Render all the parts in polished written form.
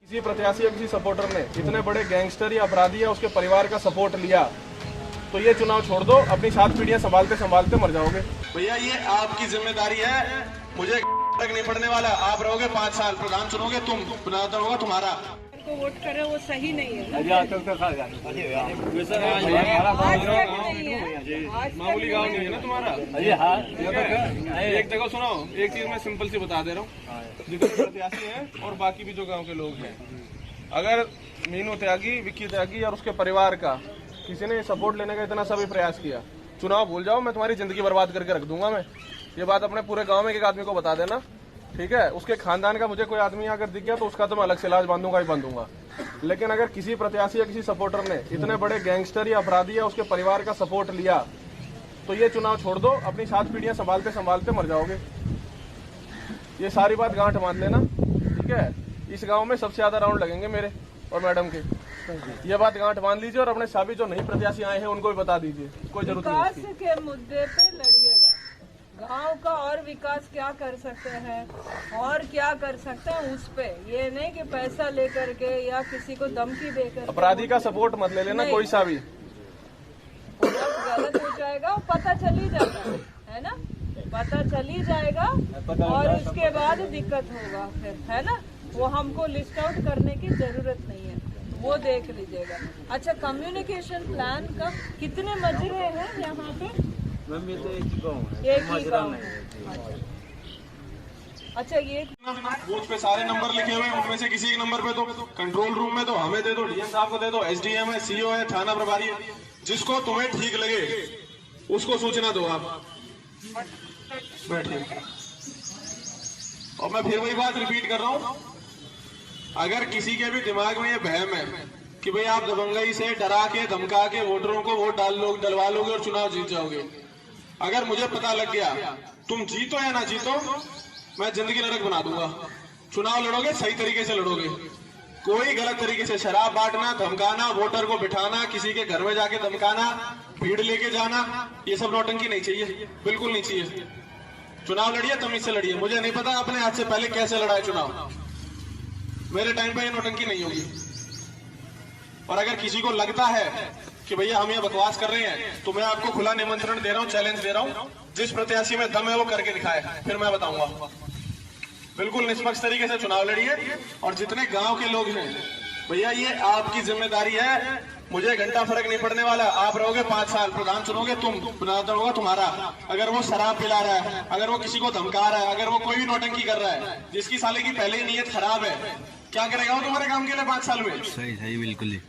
किसी प्रत्याशी या किसी सपोर्टर ने इतने बड़े गैंगस्टर या अपराधी या उसके परिवार का सपोर्ट लिया तो ये चुनाव छोड़ दो, अपनी 7 पीढ़ियां संभालते संभालते मर जाओगे। भैया ये आपकी जिम्मेदारी है, मुझे फर्क नहीं पड़ने वाला। आप रहोगे 5 साल, प्रधान चुनोगे तुम, प्रधान होगा तुम्हारा। को वोट करे वो सही नहीं है ना। मामूली गांव नहीं है ना तुम्हारा। एक जगह सुनो, एक चीज मैं सिंपल सी बता दे रहा हूँ, जितने प्रत्याशी हैं और बाकी भी जो गांव के लोग हैं, अगर मीनू त्यागी, विक्की त्यागी और उसके परिवार का किसी ने सपोर्ट लेने का इतना सा भी प्रयास किया, चुनाव भूल जाओ, मैं तुम्हारी जिंदगी बर्बाद करके रख दूंगा। मैं ये बात अपने पूरे गांव में एक आदमी को बता देना, ठीक है। उसके खानदान का मुझे कोई आदमी अगर दिख गया तो उसका तो मैं अलग से इलाज बांधूंगा ही बांधूंगा। लेकिन अगर किसी प्रत्याशी या किसी सपोर्टर ने इतने बड़े गैंगस्टर या अपराधी या उसके परिवार का सपोर्ट लिया तो ये चुनाव छोड़ दो, अपनी 7 पीढ़ियां संभालते संभालते मर जाओगे। ये सारी बात गांठ मान लेना, ठीक है। इस गांव में सबसे ज्यादा राउंड लगेंगे मेरे और मैडम के, ये बात गांठ मान लीजिए। और अपने सभी जो नई प्रत्याशी आए हैं उनको भी बता दीजिए, कोई जरूरत नहीं विकास के मुद्दे पे लड़िएगा। गांव का और विकास क्या कर सकते हैं और क्या कर सकते हैं उस पे, ये नहीं कि पैसा लेकर के या किसी को धमकी देकर। अपराधी का सपोर्ट मत ले लेना कोई सा भी, गलत हो जाएगा, पता चल ही जाता है ना, पता चल ही जाएगा और उसके बाद दिक्कत होगा फिर, है ना। वो हमको लिस्ट आउट करने की जरूरत नहीं है, वो देख लीजिएगा। अच्छा, कम्युनिकेशन प्लान का कितने मजरे हैं यहाँ पे? मैम ये तो एक ही गाँव है, एक ही गाँव है। अच्छा, ये बूथ पे सारे नंबर लिखे हुए हैं, उनमें से किसी एक नंबर पे तो कंट्रोल रूम में तो हमें दे दो, डीएम साहब को दे दो, एसडीएम है, सीओ है, थाना प्रभारी है, जिसको तुम्हें ठीक लगे उसको सूचना दो। आप बैठिए। और मैं फिर वही बात रिपीट कर रहा हूँ, अगर किसी के भी दिमाग में ये वहम है कि भाई आप दबंगई से डरा के धमका के वोटरों को वोट डलवा लोगे और चुनाव जीत जाओगे, अगर मुझे पता लग गया तुम जीतो या ना जीतो, मैं जिंदगी नरक बना दूंगा। चुनाव लड़ोगे सही तरीके से लड़ोगे, कोई गलत तरीके से शराब बांटना, धमकाना, वोटर को बिठाना, किसी के घर में जाके धमकाना, भीड़ लेके जाना, ये सब नौटंकी नहीं चाहिए, बिल्कुल नहीं चाहिए। चुनाव लड़िए, तमीज से लड़िए। मुझे नहीं पता अपने हाथ से पहले कैसे लड़ा है चुनाव, मेरे टाइम पे ये नौटंकी नहीं होगी। और अगर किसी को लगता है कि भैया हम ये बकवास कर रहे हैं तो मैं आपको खुला निमंत्रण दे रहा हूँ, चैलेंज दे रहा हूँ, जिस प्रत्याशी में दम है वो करके दिखाए, फिर मैं बताऊंगा। बिल्कुल निष्पक्ष तरीके से चुनाव लड़िए। और जितने गांव के लोग हैं, भैया ये आपकी जिम्मेदारी है, मुझे घंटा फर्क नहीं पड़ने वाला। आप रहोगे 5 साल, प्रधान चुनोगे तुम, प्रधान होगा तुम्हारा। अगर वो शराब पिला रहा है, अगर वो किसी को धमका रहा है, अगर वो कोई भी नौटंकी कर रहा है, जिसकी साले की पहले ही नीयत खराब है, क्या करेगा वो तुम्हारे काम के लिए 5 साल में? सही बिल्कुल ही।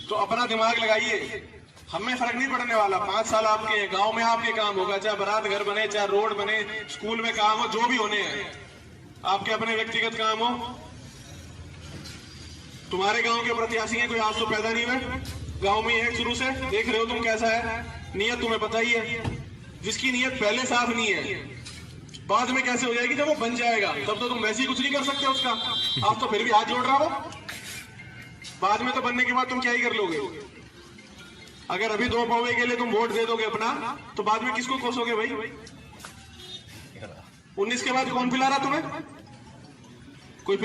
तो अपना दिमाग लगाइए, हमें फर्क नहीं पड़ने वाला। 5 साल आपके गांव में आपके काम होगा, चाहे बारात घर बने, चाहे रोड बने, स्कूल में काम हो, जो भी होने हैं, आपके अपने व्यक्तिगत काम हो। तुम्हारे गांव के प्रत्याशी हैं, कोई आज तो पैदा नहीं हुए, गांव में है शुरू से, देख रहे हो तुम कैसा है, नीयत तुम्हें पता ही है। जिसकी नीयत पहले साफ नहीं है, बाद में कैसे हो जाएगी? जब वो बन जाएगा तब तो तुम वैसे ही कुछ नहीं कर सकते उसका। आप तो फिर भी हाथ जोड़ रहा हो, बाद में तो बनने के बाद तुम क्या ही कर लोगे? अगर अभी 2 पौवे के लिए तुम वोट दे दोगे अपना, तो बाद में किसको कोसोगे भाई? 19 के बाद कौन पिला रहा तुम्हें? कोई